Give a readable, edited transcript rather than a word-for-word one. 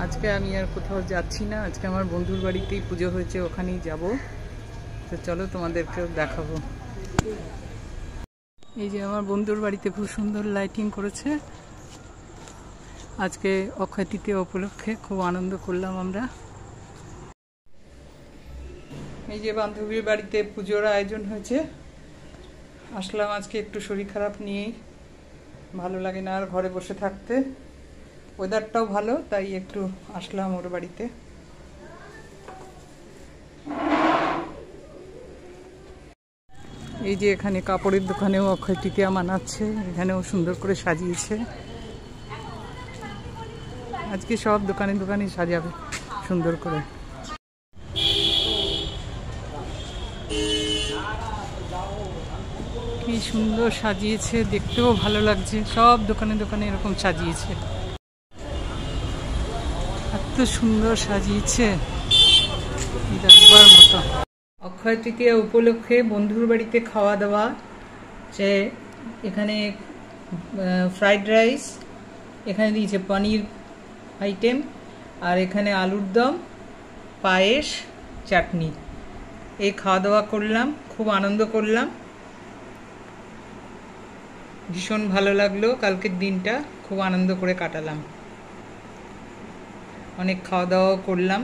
আজকে আমি আর কোথাও যাচ্ছি না, আজকে আমার বন্ধুর বাড়িতেই পুজো হয়েছে, ওখানেই যাব। তো চলো তোমাদেরকেও দেখাবো। এই যে আমার বন্ধুর বাড়িতে খুব সুন্দর লাইটিং করেছে। আজকে অক্ষয় তৃতীয়া উপলক্ষে খুব আনন্দ করলাম আমরা। এই যে বান্ধবীর বাড়িতে পুজোর আয়োজন হয়েছে, আসলাম আজকে একটু শরীর খারাপ নিয়েই, ভালো লাগে না আর ঘরে বসে থাকতে, ওয়েদারটাও ভালো তাই একটু আসলাম ওর বাড়িতে। এই যে এখানে কাপড়ের দোকানেও অক্ষয় তৃতীয়া মানাচ্ছে, এখানেও সুন্দর করে সাজিয়েছে। আজকে সব দোকানে দোকানে সাজাবে সুন্দর করে। কি সুন্দর সাজিয়েছে, দেখতেও ভালো লাগছে, সব দোকানে দোকানে এরকম সাজিয়েছে, এত সুন্দর সাজিয়েছে দেখবার মতো। অক্ষয় তৃতীয়া উপলক্ষে বন্ধুর বাড়িতে খাওয়া দাওয়া, যে এখানে ফ্রাইড রাইস, এখানে দিয়েছে পনির আইটেম, আর এখানে আলুর দম, পায়েস, চাটনি। এই খাওয়া দাওয়া করলাম, খুব আনন্দ করলাম, ভীষণ ভালো লাগলো। কালকের দিনটা খুব আনন্দ করে কাটালাম, অনেক খাওয়া দাওয়াও করলাম।